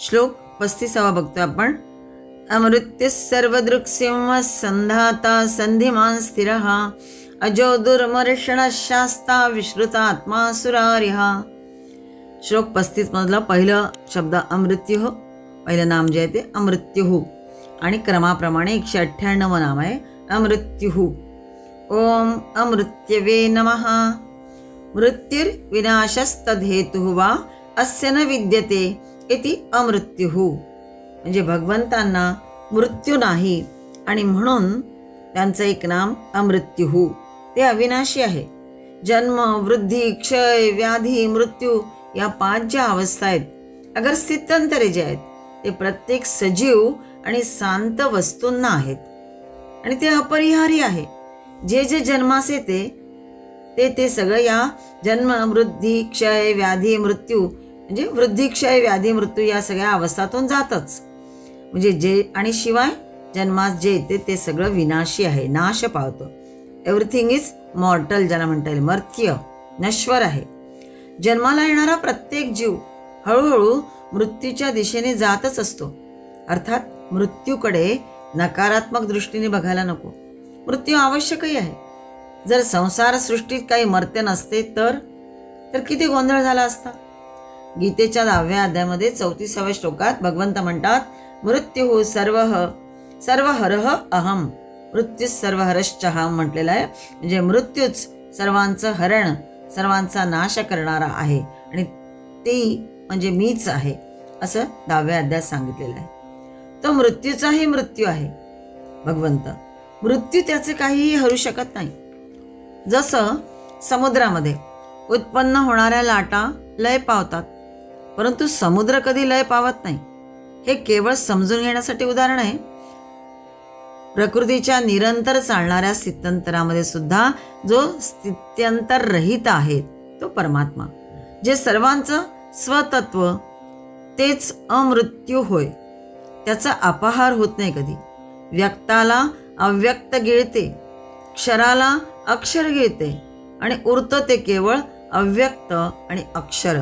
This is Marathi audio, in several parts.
श्लोक 35 बघतोय आपण. अमृत्युः सर्वदृक्सिंह संधाता संधिमान स्थिरः अजो दुर्मर्षण शास्ता विश्रुतात्मा सुरारिहा. श्लोक 35 मधला पहिलं शब्द अमृत्युः, पहिलं नाम जे आहे ते अमृत्युः आणि क्रमाप्रमाणे 198 नाम आहे अमृत्युः. ओम अमृत्यवे नमः. मृत्युर्विनाशस्तद्धेतुः वा अस्य न विद्यते इति अमृत्युः. म्हणजे भगवंतांना मृत्यू नाही आणि म्हणून त्यांचं एक नाम अमृत्युः. ते अविनाशी आहे. जन्म, वृद्धी, क्षय, व्याधी, मृत्यू या 5 ज्या अवस्था आहेत, अगर स्थित्यंतरे जे आहेत ते प्रत्येक सजीव आणि शांत वस्तूंना आहेत आणि ते अपरिहार्य आहे. जे जे जन्मास येते ते सगळं या जन्म, वृद्धी, क्षय, व्याधी, मृत्यू म्हणजे वृद्धी, क्षय, व्याधी, मृत्यू या सगळ्या अवस्थातून जातच. म्हणजे जे आणि शिवाय जन्मास जे येते ते सगळं विनाशी आहे, नाश पावतो. एव्हरीथिंग इज मॉर्टल, ज्याला म्हणता येईल मर्त्य, नश्वर आहे. जन्माला येणारा प्रत्येक जीव हळूहळू मृत्यूच्या दिशेने जातच असतो. अर्थात मृत्यूकडे नकारात्मक दृष्टीने बघायला नको. मृत्यू आवश्यकही आहे. जर संसार सृष्टीत काही मर्त्य नसते तर किती गोंधळ झाला असता. गीतेच्या 10व्या अध्यायामध्ये 34व्या श्लोकात भगवंत म्हणतात, मृत्युः सर्वहरः अहम, मृत्यू सर्वहरश्चहम म्हटलेलं आहे. म्हणजे मृत्यूच सर्वांचं हरण, सर्वांचा नाश करणारा आहे आणि ती म्हणजे मीच आहे असं 10व्या अध्यायात सांगितलेलं आहे. तो मृत्यूचाही मृत्यू आहे. भगवंत मृत्यू त्याचे काहीही हरू शकत नाही. जसं समुद्रामध्ये उत्पन्न होणाऱ्या लाटा लय पावतात, परंतु समुद्र कधी लय पावत नाही. हे केवळ समजून घेण्यासाठी उदाहरण आहे. प्रकृतीच्या निरंतर चालणाऱ्या स्थित्यंतरामध्ये सुद्धा जो स्थित्यंतर रहित आहे तो परमात्मा, जे सर्वांचं स्वतत्व तेच अमृत्यू होय. त्याचा अपहार होत नाही कधी. व्यक्ताला अव्यक्त गिळते, क्षराला अक्षर गिळते आणि उरतं ते केवळ अव्यक्त आणि अक्षर.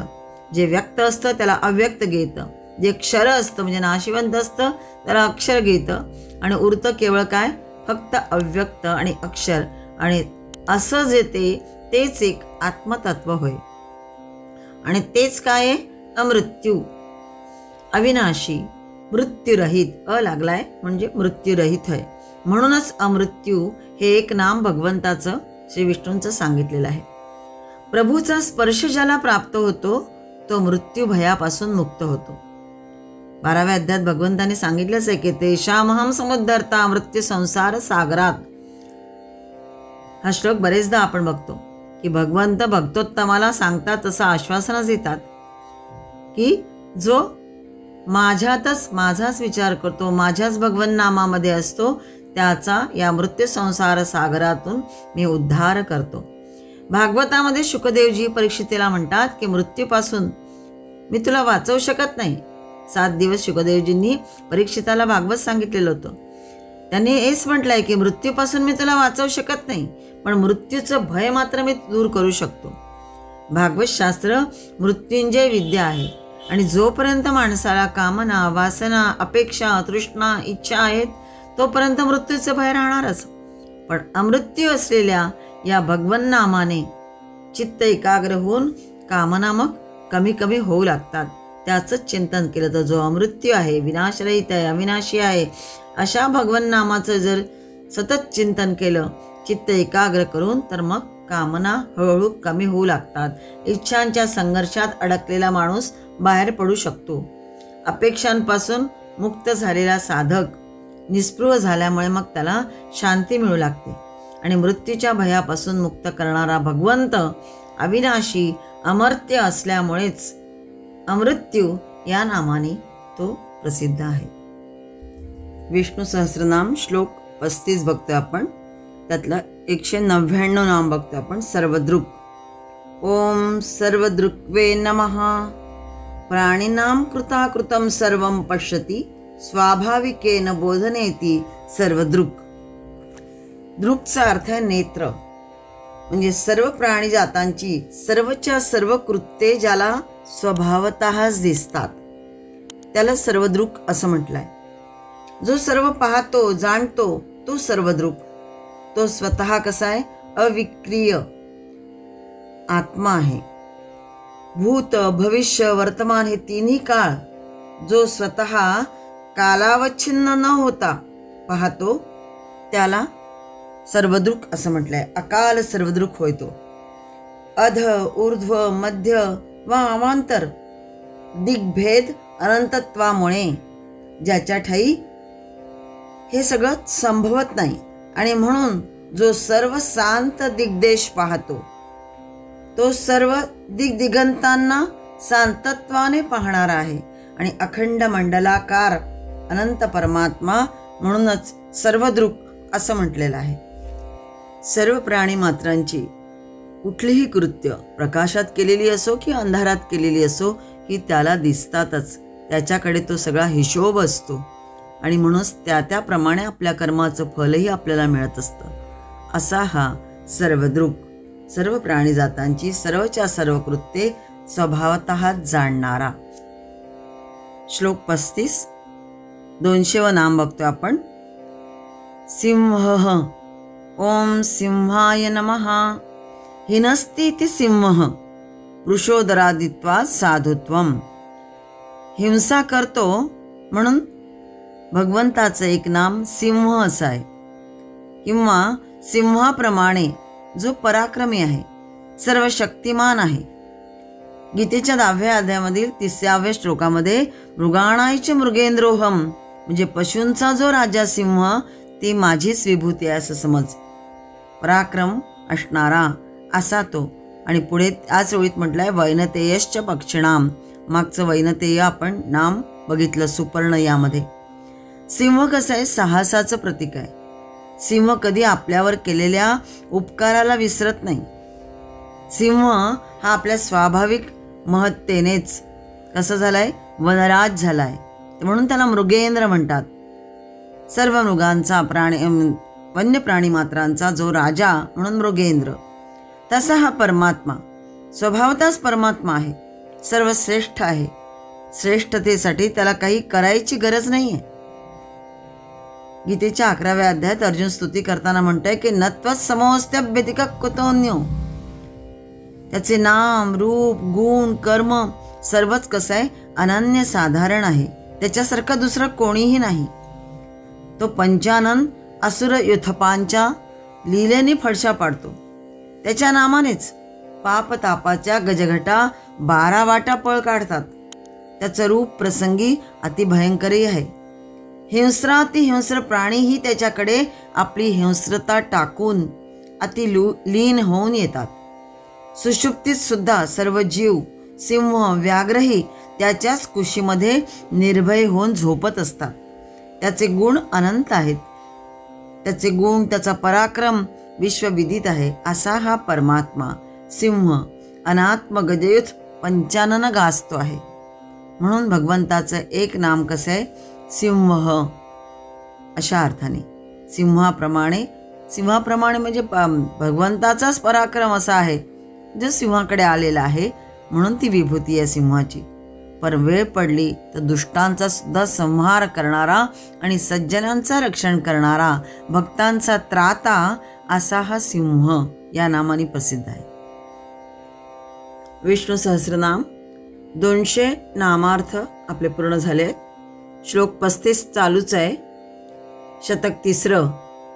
जे व्यक्त असतं त्याला अव्यक्त गिळतं, जे क्षर असतं म्हणजे नाशिवंत असतं त्याला अक्षर गिळतं आणि उरतं केवळ काय, फक्त अव्यक्त आणि अक्षर. आणि असं जे तेच एक आत्मतत्व होय आणि तेच काय आहे, अमृत्यू, अविनाशी, मृत्यूरहित. लागलाय म्हणजे मृत्यूरहित आहे. म्हणूनच अमृत्यू हे एक नाम भगवंताचं, श्री विष्णूंचं सांगितलेलं आहे. प्रभूचा स्पर्श ज्याला प्राप्त होतो तो मृत्यू भयापासून मुक्त होतो. 12व्या अध्यायात भगवंताने सांगितलंच आहे की तेषामहं समुद्धर्ता मृत्यू संसार सागरात. हा श्लोक बरेचदा आपण बघतो की भगवंत भक्तोत्तमाला सांगतात, तसं आश्वासनच देतात की जो माझ्यातच माझाच विचार करतो, माझ्याच भगवन नामामध्ये असतो, त्याचा या मृत्यू संसार सागरातून मी उद्धार करतो. भागवतामध्ये शुकदेवजी परीक्षितेला म्हणतात की मृत्यूपासून मी तुला वाचवू शकत नाही. 7 दिवस शुकदेवजींनी परीक्षिताला भागवत सांगितलेलं होतं. त्यांनी हेच म्हटलंय की मृत्यूपासून मी तुला वाचवू शकत नाही, पण मृत्यूचं भय मात्र मी दूर करू शकतो. भागवत शास्त्र मृत्युंजय विद्या आहे आणि जोपर्यंत माणसाला कामना, वासना, अपेक्षा, तृष्णा, इच्छा आहेत तोपर्यंत मृत्यूचं भय राहणारच. पण अमृत्यू असलेल्या या भगवन नामाने चित्त एकाग्र होऊन कामना मग कमी कमी होऊ लागतात. त्याचंच चिंतन केलं तर जो अमृत्यू आहे, विनाशरहित आहे, अविनाशी आहे, अशा भगवन नामाचं जर सतत चिंतन केलं चित्त एकाग्र करून तर मग कामना हळूहळू कमी होऊ लागतात. इच्छांच्या संघर्षात अडकलेला माणूस बाहेर पडू शकतो. अपेक्षांपासून मुक्त झालेला साधक निस्पृह झाल्यामुळे मग त्याला शांती मिळू लागते आणि मृत्यूच्या भयापासून मुक्त करणारा भगवंत अविनाशी अमर्त्य असल्यामुळेच अमृत्यू या नामाने तो प्रसिद्ध आहे. विष्णू सहस्रनाम श्लोक 35 बघतोय आपण. त्यातलं 199 नाम बघतोय आपण. सर्वदृक्. ओम सर्वदृक्वे नमः. प्राणिनां कृताकृतं सर्वं पश्यति स्वाभाविकेन बोधनेति सर्वदृक्. दृक्चा अर्थ आहे नेत्र. म्हणजे सर्व प्राणी जातांची सर्वच्या सर्व कृत्ये ज्याला स्वभावतःच दिसतात त्याला सर्वदृक् असं म्हटलंय. जो सर्व पाहतो जाणतो तो सर्वदृक्. तो स्वतः कसा आहे? अविक्रिय आत्मा आहे. भूत भविष्य वर्तमान हे तिन्ही काळ जो स्वतः कालावच्छिन्न न होता पाहतो त्याला सर्वदृक् असं म्हटलंय. अकाल सर्वदृक् होय तो. अध ऊर्ध्व मध्य व अवांतर दिग्भेद अनंतत्वामुळे ज्याच्या ठाई हे सगळं संभवत नाही आणि म्हणून जो सर्व शांत दिग्देश पाहतो तो सर्व दिग्दिगंतांना शांतत्वाने पाहणारा आहे आणि अखंड मंडलाकार अनंत परमात्मा म्हणूनच सर्वदृक् असं म्हटलेलं आहे. सर्व प्राणी मात्रांची कुठलीही कृत्य प्रकाशात केलेली असो की अंधारात केलेली असो ही त्याला दिसतातच. त्याच्याकडे तो सगळा हिशोब असतो आणि म्हणूनच त्याप्रमाणे आपल्या कर्माचं फलही आपल्याला मिळत असतं. असा हा सर्वदृक् सर्व प्राणीजातांची सर्वच्या सर्व कृत्ये स्वभावतः जाणणारा. श्लोक 35 200 नाम बघतोय आपण. सिंह ओम सिंहाय नमः. हिनस्तीति सिंह वृषोदरादित्वा साधुत्वम. हिंसा करतो म्हणून भगवंताचं एक नाम सिंह असं आहे किंवा सिंहाप्रमाणे जो पराक्रमी आहे सर्व शक्तिमान आहे. गीतेच्या 10व्या अध्यायामधील 30व्या श्लोकामध्ये मृगाणायचे मृगेंद्रोहम म्हणजे पशूंचा जो राजा सिंह ती माझीच विभूती आहे असं समज. पराक्रम असणारा असा तो. आणि पुढे त्याच ओळीत म्हटलंय वैनतेयश्च पक्षिणाम. मागचं वैनतेय आपण नाम बघितलं सुपर्ण यामध्ये. सिंह कसं आहे? साहसाचं प्रतीक आहे. सिंह कधी आपल्यावर केलेल्या उपकाराला विसरत नाही. सिंह हा आपल्या स्वाभाविक महत्तेनेच कसं झालाय? वनराज झालाय. म्हणून त्याला मृगेंद्र म्हणतात. सर्व मृगांचा वन्य प्राणी मात्रांचा जो राजा म्हणून मृगेंद्र. तसा हा परमात्मा स्वभावतःच परमात्मा आहे. सर्वश्रेष्ठ आहे. श्रेष्ठतेसाठी त्याला काही करायची गरज नाही आहे. गीतेच्या 11व्या अध्यायात अर्जुन स्तुती करताना म्हणतोय की नत्व समोस्त्यभ्यतिक कुतोन्यो. त्याचे नाम रूप गुण कर्म सर्वच कसं आहे? अनन्य साधारण आहे. त्याच्यासारखं दुसरं कोणीही नाही. तो पंचानन असुर युथपांच्या लीलेने फडशा पाडतो. त्याच्या नामानेच पापतापाच्या गजघटा 12 वाटा पळ काढतात. त्याचं रूप प्रसंगी अतिभयंकरही आहे. हिंस्र प्राणीही त्याच्याकडे आपली हिंस्रता टाकून लीन होऊन येतात. सुषुप्तीत सुद्धा सर्व जीव सिंह व्याघ्रही त्याच्याच कुशीमध्ये निर्भय होऊन झोपत असतात. त्याचे गुण अनंत आहेत. त्याचे गुण त्याचा पराक्रम विश्वविदित आहे. असा हा परमात्मा सिंह अनात्म गजयुथ पंचानन गाजतो आहे. म्हणून भगवंताचं एक नाम कसं आहे? सिंह अशा अर्थाने. सिंहाप्रमाणे म्हणजे भगवंताचाच पराक्रम असा आहे जो सिंहाकडे आलेला आहे. म्हणून ती विभूती आहे सिंहाची. पर वेळ पडली तर दुष्टांचा सुद्धा संहार करणारा आणि सज्जनांचा रक्षण करणारा भक्तांचा त्राता असा हा सिंह या नामाने प्रसिद्ध आहे. विष्णू सहस्रनाम 200 नामार्थ आपले पूर्ण झाले आहेत. श्लोक 35 चालूच आहे. शतक 3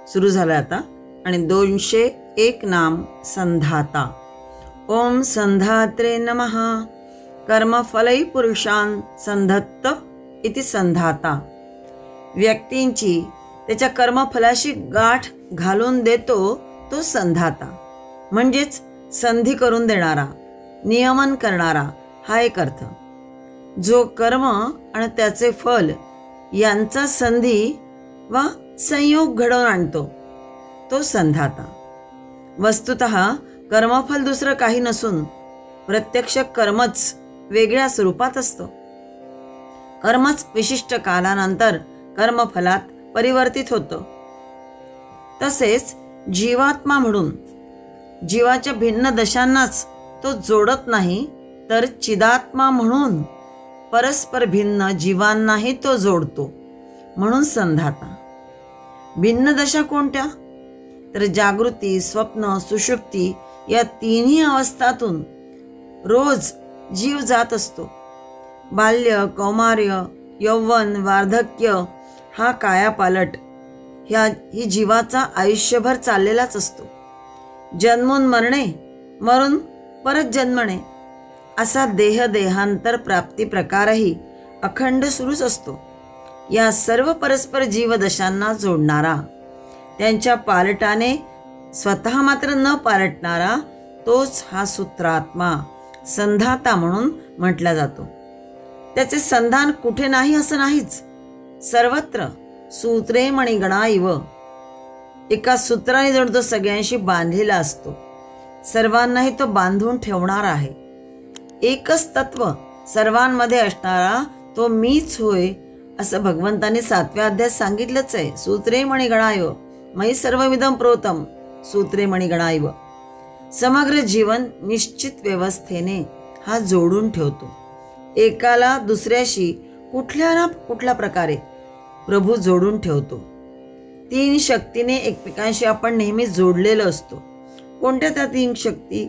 सुरू झालं आता. आणि 201 नाम संधाता. ओम संधात्रे नमः. कर्मफलै पुरुषान संधत्त इति संधाता. व्यक्तींची त्याच्या कर्मफलाशी गाठ घालून देतो तो संधाता. म्हणजेच संधी करून देणारा, नियमन करणारा हा एक अर्थ. जो कर्म आणि त्याचे फल यांचा संधी वा संयोग घडवून आणतो तो संधाता. वस्तुतः कर्मफल दुसरं काही नसून प्रत्यक्ष कर्मच वेगळ्या स्वरूपात असतो. कर्मच विशिष्ट कालानंतर कर्मफलात परिवर्तित होतो. तसेच जीवात्मा म्हणून जीवाच्या भिन्न दशांनाच तो जोडत नाही, तर चिदात्मा म्हणून परस्पर भिन्न जीवांनाही तो जोडतो, म्हणून संधाता. भिन्न दशा कोणत्या? तर जागृती, स्वप्न, सुषुप्ती या तिन्ही अवस्थातून रोज जीव जात असतो. बाल्य, कौमार्य, यौवन, वार्धक्य हा कायापालट ही जीवाचा आयुष्यभर चाललेलाच असतो. जन्मून मरणे, मरून परत जन्मणे असा देहांतर प्राप्ती प्रकारही अखंड सुरूच असतो. या सर्व परस्पर जीवदशांना जोडणारा, त्यांच्या पालटाने स्वतः मात्र न पालटणारा तोच हा सूत्रात्मा संधाता म्हणून म्हटला जातो. त्याचे संधान कुठे नाही असं नाहीच, सर्वत्र सूत्रे मणिगणा इव. एका सूत्राने जणू तो सगळ्यांशी बांधलेला असतो, सर्वांनाही तो बांधून ठेवणारा आहे. एकच तत्व सर्वांमध्ये असणारा तो मीच होय असं भगवंताने 7व्या अध्यायात सांगितलंच आहे. सूत्रे मणिगणायव मयि सर्वमिदं प्रोतम सूत्रे मणिगणायव. समग्र जीवन निश्चित व्यवस्थेने हा जोडून ठेवतो. एकाला दुसऱ्याशी कुठल्या ना कुठल्या प्रकारे प्रभू जोडून ठेवतो. 3 शक्तीने एकमेकांशी आपण नेहमी जोडलेलो असतो. कोणत्या त्या 3 शक्ती?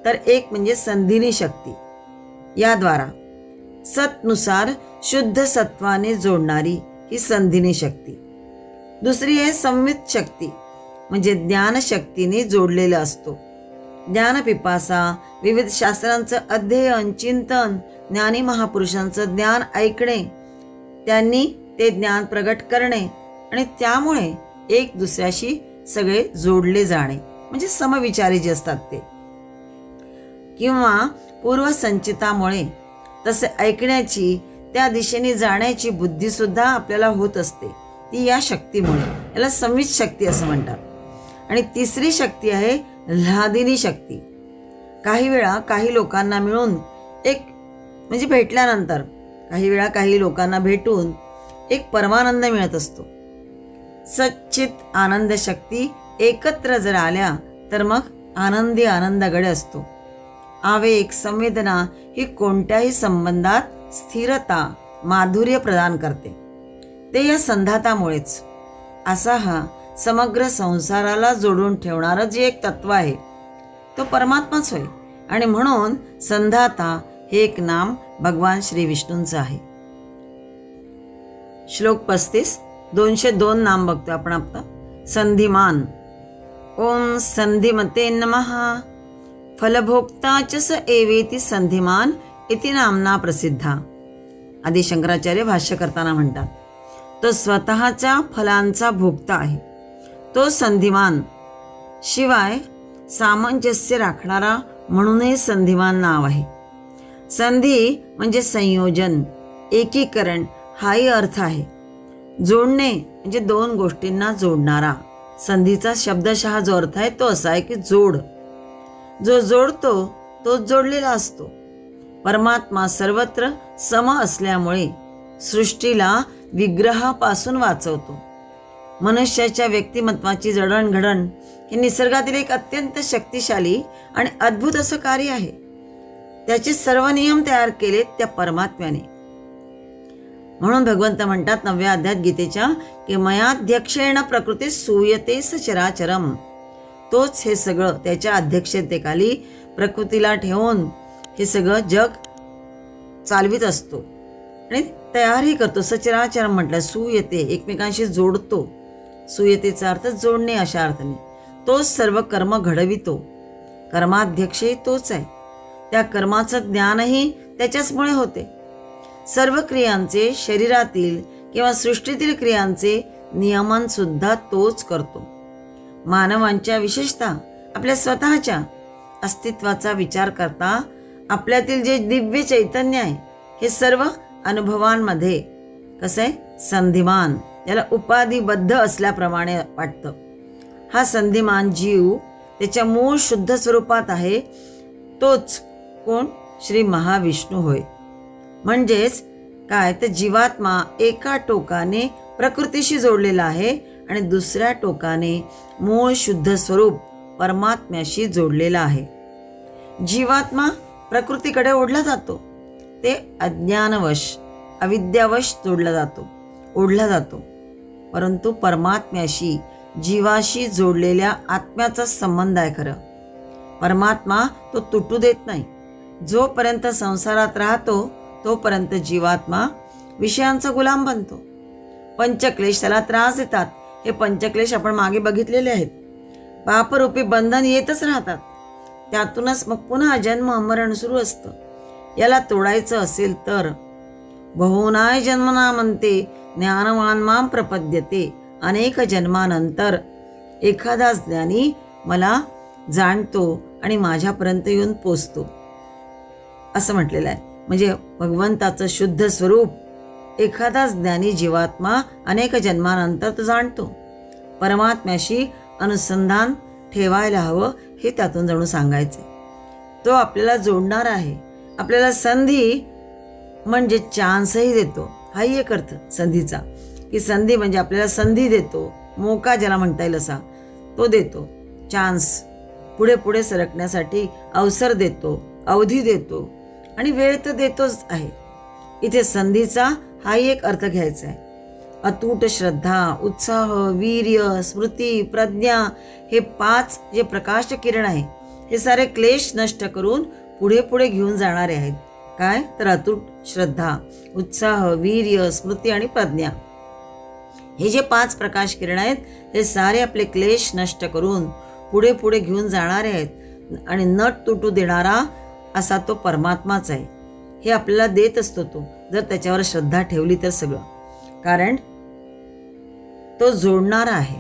तर एक म्हणजे संधिनी शक्ती, याद्वारा सतनुसार शुद्ध सत्वाने जोडणारी ही संधिनी शक्ती. दुसरी आहे संवित शक्ती, म्हणजे ज्ञानशक्तीने जोडलेला असतो. ज्ञानपिपासा, विविध शास्त्रांचं अध्ययन, चिंतन, ज्ञानी महापुरुषांचं ज्ञान ऐकणे, त्यांनी ते ज्ञान प्रगट करणे आणि त्यामुळे एक दुसऱ्याशी सगळे जोडले जाणे, म्हणजे समविचारी जे असतात ते. किंवा पूर्वसंचितामुळे तसे ऐकण्याची, त्या दिशेने जाण्याची बुद्धी सुद्धा आपल्याला होत असते, ती या शक्तीमुळे. याला संवित शक्ती असं म्हणतात. आणि तिसरी शक्ती आहे ल्हादिनी शक्ती. काही वेळा काही लोकांना मिळून एक म्हणजे भेटल्यानंतर काही वेळा काही लोकांना भेटून एक परमानंद मिळत असतो. सच्चित आनंद शक्ती एकत्र जर आल्या तर मग आनंदी आनंदाकडे असतो. आवेग, संवेदना ही कोणत्याही संबंधात स्थिरता, माधुर्य प्रदान करते. ते या संधातामुळेच. असा हा समग्र संसाराला जोडून ठेवणारं जे एक तत्व आहे तो परमात्माच होय. आणि म्हणून संधाता हे एक नाम भगवान श्री विष्णूंचं आहे. श्लोक 35, 202 नाम बघतो आपण आता. संधिमान. ओम संधिमते नमः. फलभोक्ता च स एवेति संधिमान इति नामना प्रसिद्धा. आदि शंकराचार्य भाष्य करताना म्हणतात, तो स्वतःच्या फलांचा भोक्ता आहे, तो संधिमान. शिवाय सामंजस्य राखणारा म्हणूनही संधिमान नाव आहे. संधी म्हणजे संयोजन, एकीकरण हाही अर्थ आहे. जोडणे म्हणजे 2 गोष्टींना जोडणारा. संधीचा शब्दशः जो अर्थ आहे तो असा आहे की जोड. जो जोडतो तो जोडलेला असतो. परमात्मा सर्वत्र सम असल्यामुळे सृष्टीला विग्रहापासून वाचवतो. मनुष्याच्या व्यक्तिमत्वाची जडणघडण हे निसर्गातील एक अत्यंत शक्तिशाली आणि अद्भुत असं कार्य आहे. त्याचे सर्व नियम तयार केलेत त्या परमात्म्याने. म्हणून भगवंत म्हणतात 9व्या अध्यायात गीतेच्या की मयाध्यक्षेण प्रकृती सूयते सचराचरम. तोच हे सगळं त्याच्या अध्यक्षतेखाली प्रकृतीला ठेवून हे सगळं जग चालवित असतो आणि तयारही करतो. सचराचरम म्हटलं, सूयते एकमेकांशी जोडतो. सूयतेचा अर्थ जोडणे अशा अर्थाने. तोच सर्व कर्म घडवितो. कर्माध्यक्षही तोच आहे. त्या कर्माचं ज्ञानही त्याच्याचमुळे होते. सर्व क्रियांचे, शरीरातील किंवा सृष्टीतील क्रियांचे नियमन सुद्धा तोच करतो. मानवांच्या, विशेषतः आपल्या स्वतःच्या अस्तित्वाचा विचार करता आपल्यातील जे दिव्य चैतन्य आहे हे सर्व अनुभवांमध्ये कसं आहे संधिमान, याला उपाधिबद्ध असल्याप्रमाणे वाटतं. हा संधिमान जीव त्याच्या मूळ शुद्ध स्वरूपात आहे. तोच कोण? श्री महाविष्णू होय. म्हणजेच काय तर जीवात्मा एका टोकाने प्रकृतीशी जोडलेला आहे आणि दुसऱ्या टोकाने मूळ शुद्ध स्वरूप परमात्म्याशी जोडलेला आहे. जीवात्मा प्रकृतीकडे ओढला जातो, ते अज्ञानवश अविद्यावश ओढला जातो. परंतु परमात्म्याशी जीवाशी जोडलेल्या आत्म्याचा संबंध आहे खरं. परमात्मा तो तुटू देत नाही. जोपर्यंत संसारात राहतो तोपर्यंत जीवात्मा विषयांचा गुलाम बनतो. पंचक्लेश त्याला त्रास देतात. हे पंचक्लेश आपण मागे बघितलेले आहेत. पापरूपी बंधन येतच राहतात. त्यातूनच मग पुन्हा जन्म मरण सुरू असतं. याला तोडायचं असेल तर बहुनाय जन्मना म्हणते ज्ञानवान माम प्रपद्यते. अनेक जन्मानंतर एखादा ज्ञानी मला जाणतो आणि माझ्यापर्यंत येऊन पोचतो असं म्हटलेलं आहे. म्हणजे भगवंताचं शुद्ध स्वरूप एखादा ज्ञानी जीवात्मा अनेक जन्मानंतर तो जाणतो. परमात्म्याशी अनुसंधान ठेवायला हवं हे त्यातून जणू सांगायचं. तो आपल्याला जोडणार आहे. आपल्याला संधी म्हणजे चान्सही देतो. हाही एक अर्थ संधीचा, की संधी म्हणजे आपल्याला संधी देतो. मोका ज्याला म्हणता येईल असा तो देतो. चान्स पुढे पुढे सरकण्यासाठी अवसर देतो, अवधी देतो आणि वेळ तर देतोच आहे. इथे संधीचा हाही एक अर्थ घ्यायचा आहे. अतूट श्रद्धा, उत्साह, वीर्य, स्मृती, प्रज्ञा हे 5 जे प्रकाश किरण आहे हे सारे क्लेश नष्ट करून पुढे पुढे घेऊन जाणारे आहेत. काय तर अतूट श्रद्धा, उत्साह, वीर्य, स्मृती आणि प्रज्ञा हे जे 5 प्रकाश किरण आहेत हे सारे आपले क्लेश नष्ट करून पुढे पुढे घेऊन जाणारे आहेत. आणि नट तुटू देणारा असा तो परमात्माच आहे. हे आपल्याला देत असतो तो, जर त्याच्यावर श्रद्धा ठेवली तर सगळं. कारण तो जोडणारा आहे,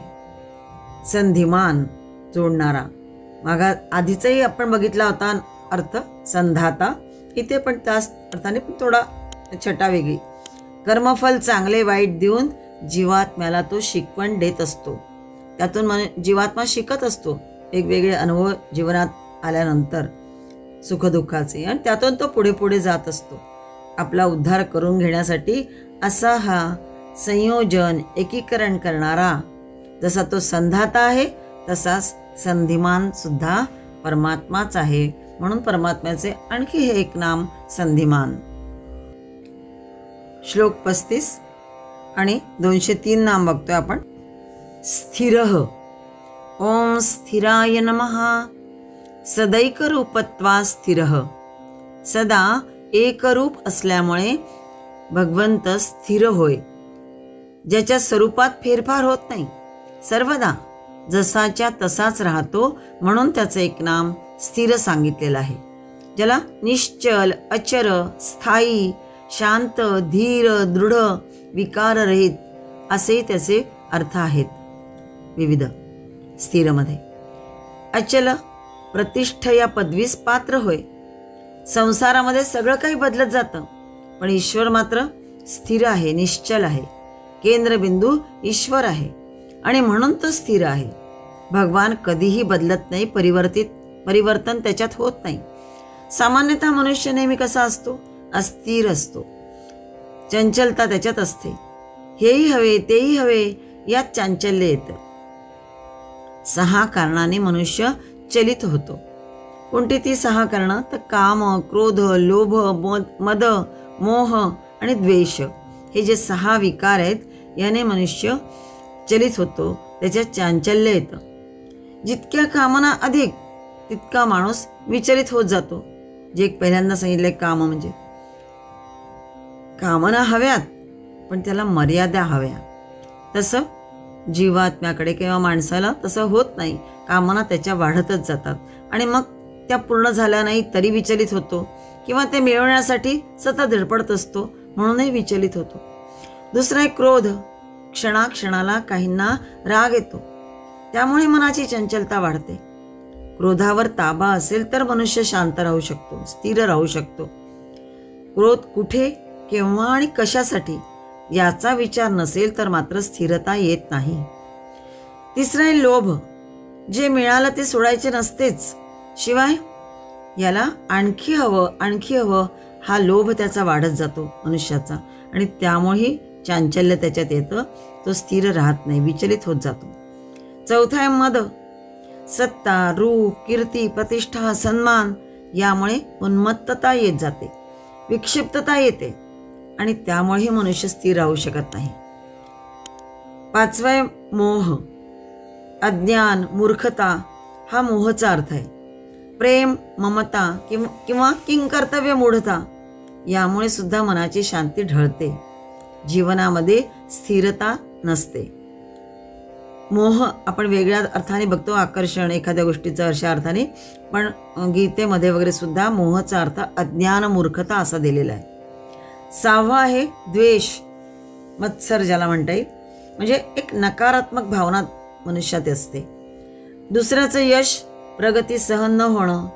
संधिमान जोडणारा. मागा आधीचाही आपण बघितला होता अर्थ संधाता. इथे पण त्याच अर्थाने पण थोडा छटा वेगळी. कर्मफल चांगले वाईट देऊन जीवात्म्याला तो शिकवण देत असतो. त्यातून जीवात्मा शिकत असतो वेगवेगळे अनुभव जीवनात आल्यानंतर सुखदुःखाचे, आणि त्यातून तो पुढे पुढे जात असतो. आपला उद्धार करून घेण्यासाठी असा हा संयोजन एकीकरण करणारा जसा तो संधाता आहे तसाच संधिमान सुद्धा परमात्माच आहे. म्हणून परमात्म्याचे आणखी हे एक नाम संधिमान. श्लोक 35 आणि 203 नाम बघतोय आपण. स्थिरः ओम स्थिराय नमः. सदैकरूपत्वा स्थिरः. सदा एकरूप असल्यामुळे भगवंत स्थिर होय. ज्याच्या स्वरूपात फेरफार होत नाही, सर्वदा जसाच्या तसाच राहतो, म्हणून त्याचं एक नाम स्थिर सांगितलेलं आहे. ज्याला निश्चल, अचर, स्थायी, शांत, धीर, दृढ, विकाररहित असे त्याचे अर्थ आहेत विविध. स्थिरमध्ये अचल प्रतिष्ठ या पदवीस पात्र होय. संसारामध्ये सगळं काही बदलत जातं, पण ईश्वर मात्र स्थिर आहे, निश्चल आहे. केंद्रबिंदू ईश्वर आहे आणि म्हणून तो स्थिर आहे. भगवान कधीही बदलत नाही, परिवर्तन त्याच्यात होत नाही. सामान्यतः मनुष्य नेहमी कसा असतो, अस्थिर असतो. चंचलता त्याच्यात असते. हेही हवे तेही हवे यात चांचल्य येतं. 6 कारणाने मनुष्य चलित होतो. कोणती ती 6 कारणं? तर काम, क्रोध, लोभ, मद, मोह आणि द्वेष हे जे 6 विकार आहेत याने मनुष्य चलित होतो, त्याच्यात चांचल्य येतं. जितक्या कामना अधिक तितका माणूस विचलित होत जातो. जे एक पहिल्यांदा सांगितलंय काम म्हणजे कामना हव्यात पण त्याला मर्यादा हव्या. तसं जीवात्म्याकडे किंवा माणसाला तसं होत नाही. कामना त्याच्या वाढतच जातात आणि मग त्या पूर्ण झाल्या नाही तरी विचलित होतो, किंवा ते मिळवण्यासाठी सतत धडपडत असतो म्हणूनही विचलित होतो. दुसरा आहे क्रोध. क्षणाक्षणाला काहींना राग येतो, त्यामुळे मनाची चंचलता वाढते. क्रोधावर ताबा असेल तर मनुष्य शांत राहू शकतो, स्थिर राहू शकतो. क्रोध कुठे, केव्हा आणि कशासाठी याचा विचार नसेल तर मात्र स्थिरता येत नाही. तिसरं आहे लोभ. जे मिळालं ते सोडायचे नसतेच, शिवाय याला आणखी हवं हा लोभ त्याचा वाढत जातो मनुष्याचा, आणि त्यामुळेही चांचल्य त्याच्यात येतं. तो स्थिर राहत नाही, विचलित होत जातो. चौथा आहे मद. सत्ता, रूप, कीर्ती, प्रतिष्ठा, सन्मान यामुळे उन्मत्तता येत जाते. विक्षिप्तता येते आणि त्यामुळेही मनुष्य स्थिर राहू शकत नाही. 5वा मोह, अज्ञान, मूर्खता हा मोहचा अर्थ आहे. प्रेम, ममता किंवा किंकर्तव्य मूढता यामुळे सुद्धा मनाची शांती ढळते, जीवनामध्ये स्थिरता नसते. मोह आपण वेगळ्या अर्थाने बघतो, आकर्षण एखाद्या गोष्टीचा अशा अर्थाने, पण गीतेमध्ये वगैरे सुद्धा मोहचा अर्थ अज्ञान, मूर्खता असा दिलेला आहे. 6वा आहे द्वेष, मत्सर ज्याला म्हणता येईल, म्हणजे एक नकारात्मक भावना मनुष्यात असते. दुसऱ्याचं यश, प्रगती सहन न होणं,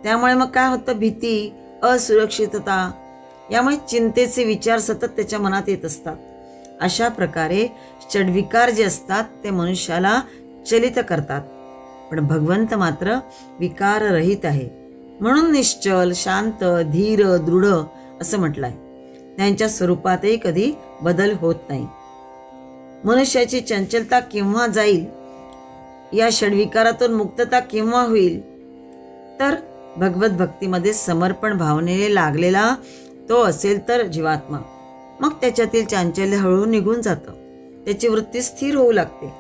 त्यामुळे मग काय होतं, भीती, असुरक्षितता, यामुळे चिंतेचे विचार सतत त्याच्या मनात येत असतात. अशा प्रकारे षड्विकार जे असतात ते मनुष्याला चलित करतात. पण भगवंत मात्र विकाररहित आहे, म्हणून निश्चल, शांत, धीर, दृढ असं म्हटलंय. त्यांच्या स्वरूपातही कधी बदल होत नाही. मनुष्याची चंचलता केव्हा जाईल, या षड्विकारातून मुक्तता केव्हा होईल, तर भगवत भक्तीमध्ये समर्पण भावनेने लागलेला तो असेल तर जीवात्मा, मग त्याच्यातील चांचल्य हळूहळू निघून जातं, त्याची वृत्ती स्थिर होऊ लागते.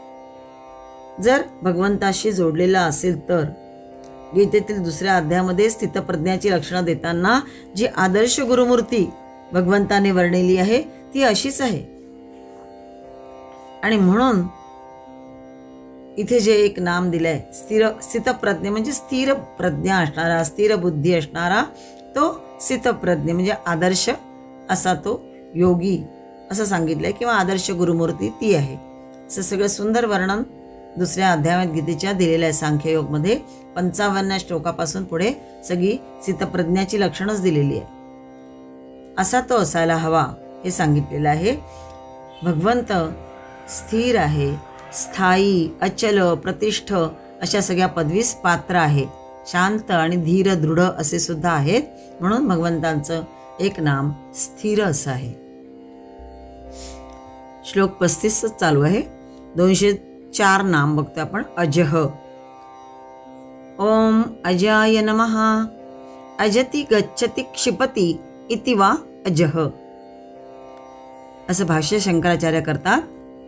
जर भगवंताशी जोडलेला असेल तर गीतेतील 2ऱ्या अध्यायामध्ये स्थितप्रज्ञाची लक्षणं देताना जी आदर्श गुरुमूर्ती भगवंताने वर्णिली आहे ती अशीच आहे. आणि म्हणून इथे जे एक नाम दिलंय स्थितप्रज्ञ, म्हणजे स्थिर प्रज्ञा असणारा, स्थिर बुद्धी असणारा तो स्थितप्रज्ञ, म्हणजे आदर्श असा तो योगी असं सांगितलंय, किंवा आदर्श गुरुमूर्ती ती आहे. असं सगळं सुंदर वर्णन 2ऱ्या अध्यायात गीतेच्या दिलेलं आहे. सांख्ययोगमध्ये 55व्या श्लोकापासून पुढे सगळी स्थितप्रज्ञाची लक्षणच दिलेली आहे. असा तो असायला हवा हे सांगितलेलं आहे. भगवंत स्थिर आहे, स्थायी, अचल, प्रतिष्ठ अशा सगळ्या पदवीस पात्र आहे. शांत आणि धीर, दृढ असे सुद्धा आहेत, म्हणून भगवंतांचं एक नाम स्थिर असं आहे. श्लोक 35 चालू आहे. 204 नाम बघतो आपण. अजह. ओम अजाय नमः. अजति गच्छति क्षिपती इति वा अजह असं भाष्य शंकराचार्य करतात.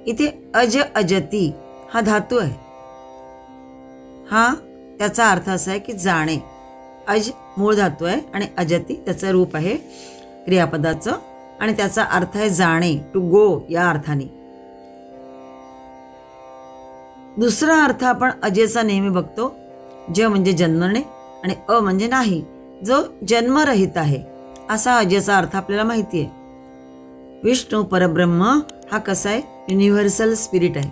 इथे अज, अजती हा धातू आहे. हा त्याचा अर्थ असा आहे की जाणे. अज मूळ धातू आहे आणि अजती त्याचं रूप आहे क्रियापदाचं, आणि त्याचा अर्थ आहे जाणे, टू गो या अर्थाने. दुसरा अर्थ आपण अजेचा नेहमी बघतो. ज म्हणजे जन्मणे आणि अ म्हणजे नाही, जो जन्मरहित आहे असा अजेचा अर्थ आपल्याला माहिती आहे. विष्णू परब्रह्म हा कसा आहे, युनिव्हर्सल स्पिरिट आहे,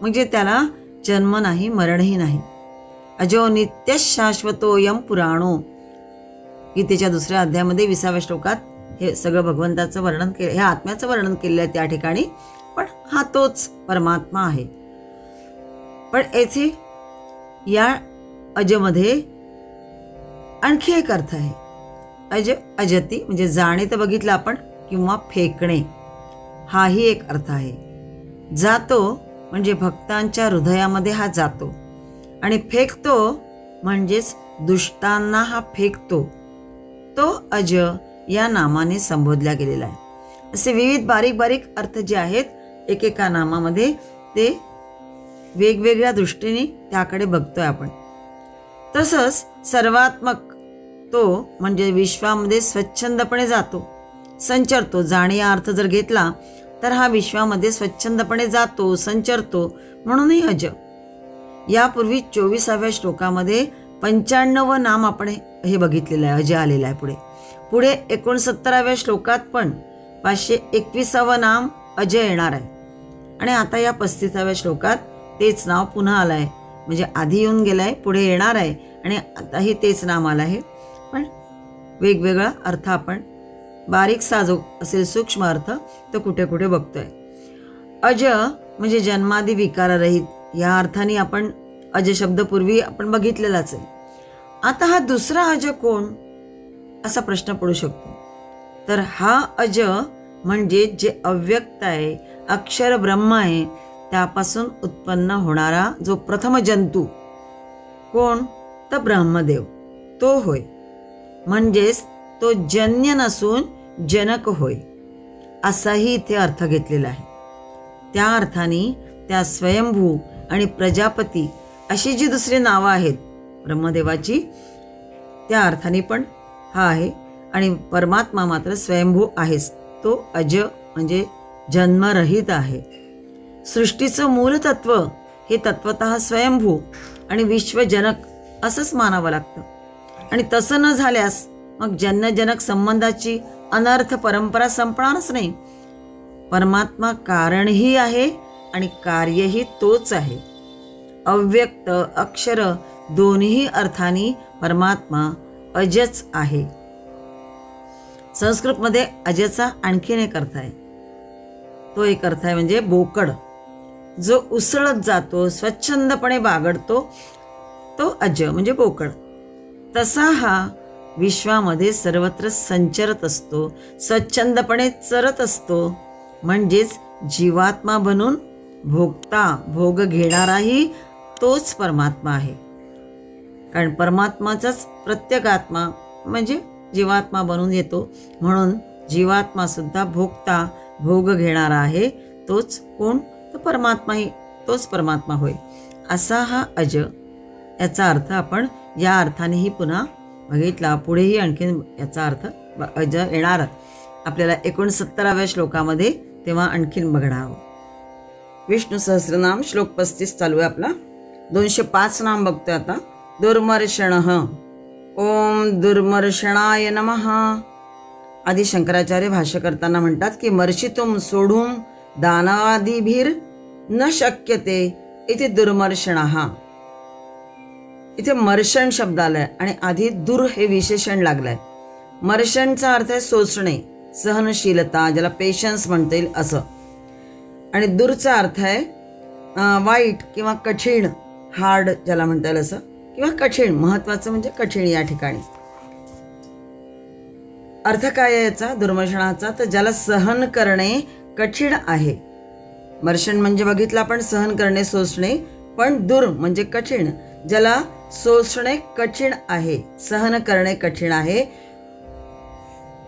म्हणजे त्याला जन्म नाही, मरणही नाही. अजो नित्य शाश्वतो यम पुराणो, गीतेच्या 2ऱ्या अध्यायामध्ये 20व्या श्लोकात हे सगळं भगवंताचं वर्णन केलं, हे आत्म्याचं वर्णन केलेलं आहे त्या ठिकाणी. पण हा तोच परमात्मा आहे. पण येथे या अजमध्ये आणखी एक अर्थ आहे. अज, अजती म्हणजे जाणे तर बघितलं आपण, किंवा फेकणे हाही एक अर्थ आहे. जातो म्हणजे भक्तांच्या हृदयामध्ये हा जातो, आणि फेकतो म्हणजेच दुष्टांना हा फेकतो. तो अज या नामाने संबोधला गेलेला आहे. असे विविध बारीक बारीक अर्थ जे आहेत एकेका नामामध्ये, ते वेगवेगळ्या दृष्टीने त्याकडे बघतोय आपण. तसंच सर्वात्मक तो म्हणजे विश्वामध्ये स्वच्छंदपणे जातो, संचरतो. जाणे या अर्थ जर घेतला तर हा विश्वामध्ये स्वच्छंदपणे जातो, संचरतो, म्हणूनही अज. यापूर्वी 24व्या श्लोकामध्ये 95 नाम आपण हे बघितलेलं आहे, अज आलेलं आहे. पुढे 69व्या श्लोकात पण 521 नाम अज येणार आहे. आणि आता या 35व्या श्लोकात तेच नाव पुन्हा आलं आहे, म्हणजे आधी येऊन गेलं आहे, पुढे येणार आहे, आणि आताही तेच नाम आलं आहे. पण वेगवेगळा अर्थ आपण बारीकसा जो असेल सूक्ष्म अर्थ तो कुठे कुठे बघतोय. अज म्हणजे जन्मादी विकाररहित या अर्थाने आपण अज शब्द पूर्वी आपण बघितलेलाच आहे. आता हा दुसरा अज कोण असा प्रश्न पडू शकतो. तर हा अज म्हणजे जे अव्यक्त आहे, अक्षर ब्रह्म आहे, त्यापासून उत्पन्न होणारा जो प्रथम जंतू कोण, तर ब्रह्मदेव तो होय. म्हणजेच तो जन्य नसून जनक होय, असाही इथे अर्थ घेतलेला आहे. त्या अर्थाने त्या स्वयंभू आणि प्रजापती अशी जी दुसरी नावं आहेत ब्रह्मदेवाची, त्या अर्थाने पण हा आहे. आणि परमात्मा मात्र स्वयंभू आहेच. तो अज म्हणजे जन्मरहित आहे. सृष्टीचं मूल तत्व हे तत्वतः स्वयंभू आणि विश्वजनक असंच मानावं लागतं. आणि तसं न झाल्यास मग जन्यजनक संबंधाची अनर्थ परंपरा संपणारच नाही. परमात्मा कारणही आहे आणि कार्यही तोच आहे. अव्यक्त अक्षर दोन्ही अर्थाने परमात्मा अजच आहे. संस्कृतमध्ये अजचा आणखीन एक अर्थ आहे. तो एक अर्थ आहे म्हणजे बोकड, जो उसळत जातो, स्वच्छंदपणे बागडतो, तो अज म्हणजे बोकड. तसा हा विश्वामध्ये सर्वत्र संचरत असतो, स्वच्छंदपणे चरत असतो. म्हणजेच जीवात्मा बनून भोगता भोग घेणाराही तोच परमात्मा आहे. कारण परमात्माचाच प्रत्येक आत्मा म्हणजे जीवात्मा बनून येतो. म्हणून जीवात्मा सुद्धा भोगता भोग घेणारा आहे. तोच कोण? तर परमात्माही, तोच परमात्मा होय. असा हा अज, याचा अर्थ आपण या अर्थानेही पुन्हा बघितला. पुढेही आणखीन याचा अर्थ अज येणार आपल्याला 69व्या श्लोकामध्ये, तेव्हा आणखीन बघणार आहोत. विष्णू सहस्रनाम श्लोक 35 चालू आहे आपला. 205 नाम बघतोय आता. दुर्मर्षण. ओम दुर्मर्षणाय नमः. आदि शंकराचार्य भाष्य करताना म्हणतात की मर्षितुम सोढुम दानादिभिर न शक्यते इथे दुर्मर्षणः. इथे मर्षण शब्द आलाय आणि आधी दुर हे विशेषण लागलंय. मर्षणचा अर्थ आहे सोचणे, सहनशीलता, ज्याला पेशन्स म्हणता येईल असं. आणि दूरचा अर्थ आहे वाईट किंवा कठीण, हार्ड ज्याला म्हणता येईल असं, किंवा कठीण. महत्वाचं म्हणजे कठीण या ठिकाणी. अर्थ काय आहे याचा दुर्मर्षणाचा? तर ज्याला सहन करणे कठीण आहे. मर्षण म्हणजे बघितलं आपण सहन करणे, सोसणे. पण दूर म्हणजे कठीण, ज्याला सोसणे कठीण आहे, सहन करणे कठीण आहे,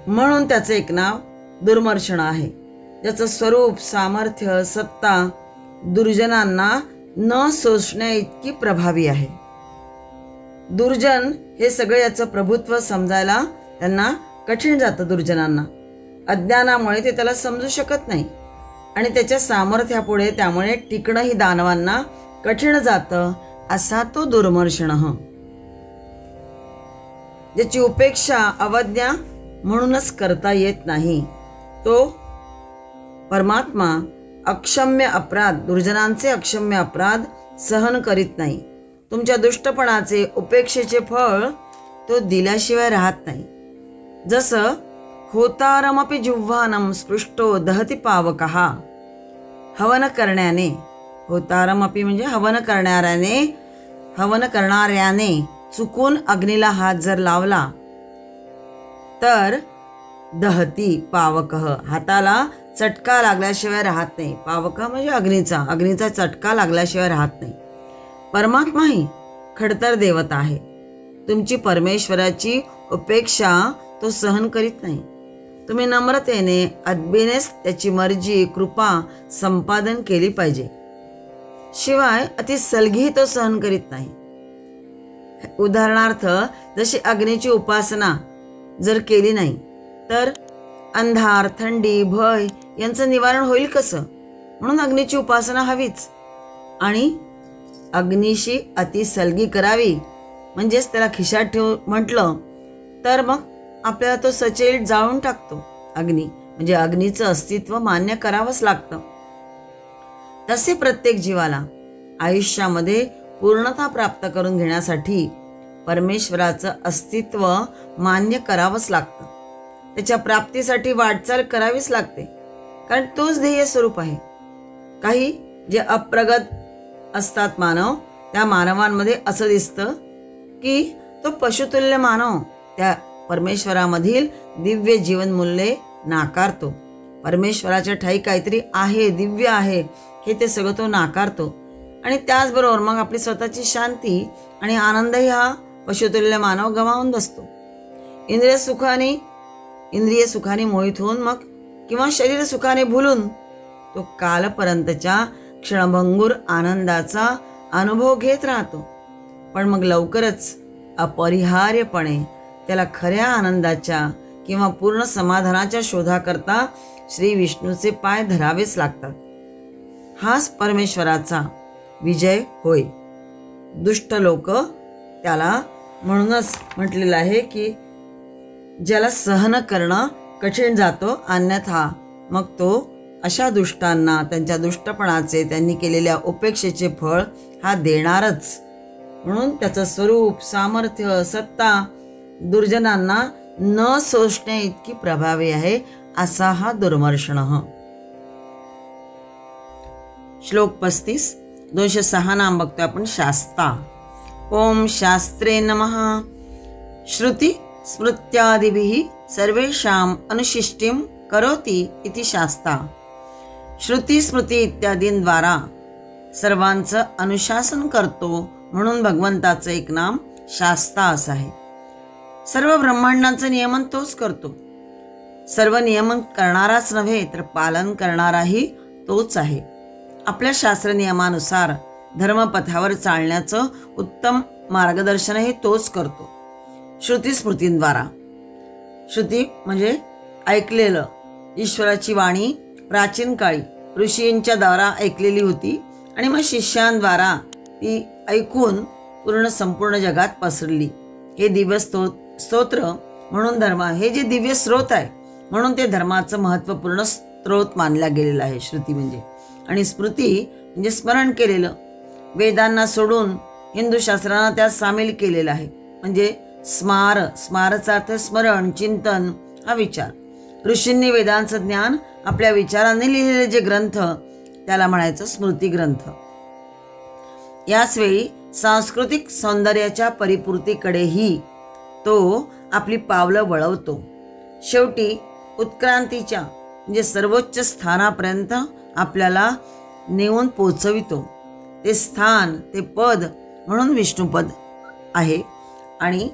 म्हणून त्याचं एक नाव दुर्मर्षण आहे. ज्याचं स्वरूप, सामर्थ्य, सत्ता दुर्जनांना न सोसण्या इतकी प्रभावी आहे. दुर्जन हे सगळे याचं प्रभुत्व समजायला त्यांना कठीण जातं. दुर्जनांना अज्ञानामुळे ते त्याला समजू शकत नाही आणि त्याच्या सामर्थ्यापुढे त्यामुळे टिकणंही दानवांना कठीण जातं. असा तो दुर्मर्षण, ज्याची उपेक्षा अवज्ञा म्हणूनच करता येत नाही. तो परमात्मा अक्षम्य अपराध, दुर्जनांचे अक्षम्य अपराध सहन करीत नाही. तुमच्या दुष्टपणाचे, उपेक्षेचे फळ तो दिल्याशिवाय राहत नाही. जसं होतारमपि जिह्वानं स्पृष्टो दहति पावकः. हवन करण्याने, होतारमपि म्हणजे हवन करणाऱ्याने चुकून अग्नीला हात जर लावला तर दहती पावकः, हाताला चटका लागल्याशिवाय राहत नाही. पावक म्हणजे अग्नीचा चटका लागल्याशिवाय राहत नाही. परमात्मा ही खडतर देवता आहे. तुमची परमेश्वराची उपेक्षा तो सहन करीत नाही. तुम्ही नम्रतेने, अदबीनेच त्याची मर्जी, कृपा संपादन केली पाहिजे. शिवाय अति सलगी तो सहन करीत नाही. उदाहरणार्थ जशी अग्नीची उपासना जर केली नाही तर अंधार, थंडी, भय यांचं निवारण होईल कसं? म्हणून अग्नीची उपासना हवीच. आणि अग्नीशी अतिसलगी करावी म्हणजेच त्याला खिशात ठेव म्हटलं तर मग आपल्याला तो सचेल जाळून टाकतो. अग्नी म्हणजे अग्नीचं अस्तित्व मान्य करावंच लागतं. तसे प्रत्येक जीवाला आयुष्यामध्ये पूर्णता प्राप्त करून घेण्यासाठी परमेश्वराचं अस्तित्व मान्य करावंच लागतं. त्याच्या प्राप्तीसाठी वाटचाल करावीच लागते, कारण तोच ध्येय स्वरूप आहे. काही जे अप्रगत असतात मानव, त्या मानवांमध्ये असं दिसतं की तो पशुतुल्य मानव त्या परमेश्वरामधील दिव्य जीवन मूल्ये नाकारतो. परमेश्वराच्या ठाई काहीतरी आहे, दिव्य आहे, हे ते सगळं तो नाकारतो. आणि त्याचबरोबर मग आपली स्वतःची शांती आणि आनंदही हा पशुतुल्य मानव गमावून बसतो. इंद्रिय सुखाने मोहित होऊन मग किंवा शरीर सुखाने भुलून तो कालपर्यंतच्या क्षणभंगूर आनंदाचा अनुभव घेत राहतो. पण मग लवकरच अपरिहार्यपणे त्याला खऱ्या आनंदाच्या किंवा पूर्ण समाधानाच्या शोधाकरता श्री विष्णूचे पाय धरावेच लागतात. हाच परमेश्वराचा विजय होय. दुष्ट लोक त्याला म्हणूनच म्हटलेलं आहे की ज्याला सहन करणं कठीण जातो, अन्यथा मग तो अशा दुष्टांना त्यांच्या दुष्टपणाचे, त्यांनी केलेल्या उपेक्षेचे फळ हा देणारच. म्हणून त्याचं स्वरूप, सामर्थ्य, सत्ता दुर्जनांना न सोसण्या इतकी प्रभावी आहे, असा हा दुर्मर्षणः. श्लोक 35, 206 नाम बघतोय आपण. शास्ता. ओम शास्त्रे नमः. श्रुती स्मृत्यादिभिः सर्वेषां अनुशिष्टिं करोति इति शास्ता. श्रुती स्मृती इत्यादींद्वारा सर्वांचं अनुशासन करतो म्हणून भगवंताचं एक नाम शास्ता असं आहे. सर्व ब्रह्मांडांचं नियमन तोच करतो. सर्व नियमन करणाराच नव्हे तर पालन करणाराही तोच आहे. आपल्या शास्त्र नियमानुसार धर्मपथावर चालण्याचं उत्तम मार्गदर्शनही तोच करतो श्रुती स्मृतींद्वारा. श्रुती म्हणजे ऐकलेलं. ईश्वराची वाणी प्राचीन काळी ऋषींच्या द्वारा ऐकलेली होती आणि मग शिष्यांद्वारा ती ऐकून संपूर्ण जगात पसरली. हे दिव्य स्तोत्र म्हणून धर्म, हे जे दिव्य स्रोत आहे म्हणून ते धर्माचं महत्त्वपूर्ण स्रोत मानला गेलेला आहे श्रुती म्हणजे. आणि स्मृती म्हणजे स्मरण केलेलं. वेदांना सोडून हिंदू शास्त्रांना त्यात सामील केलेलं आहे. म्हणजे स्मारचा अर्थ स्मरण, चिंतन हा विचार. ऋषींनी वेदांचं ज्ञान आपल्या विचारांनी लिहिलेले जे ग्रंथ त्याला म्हणायचं स्मृती ग्रंथ. याचवेळी सांस्कृतिक सौंदर्याच्या परिपूर्तीकडेही तो आपली पावलं वळवतो. शेवटी उत्क्रांतीच्या म्हणजे सर्वोच्च स्थानापर्यंत आपल्याला नेऊन पोचवितो. ते स्थान, ते पद म्हणून विष्णुपद आहे. आणि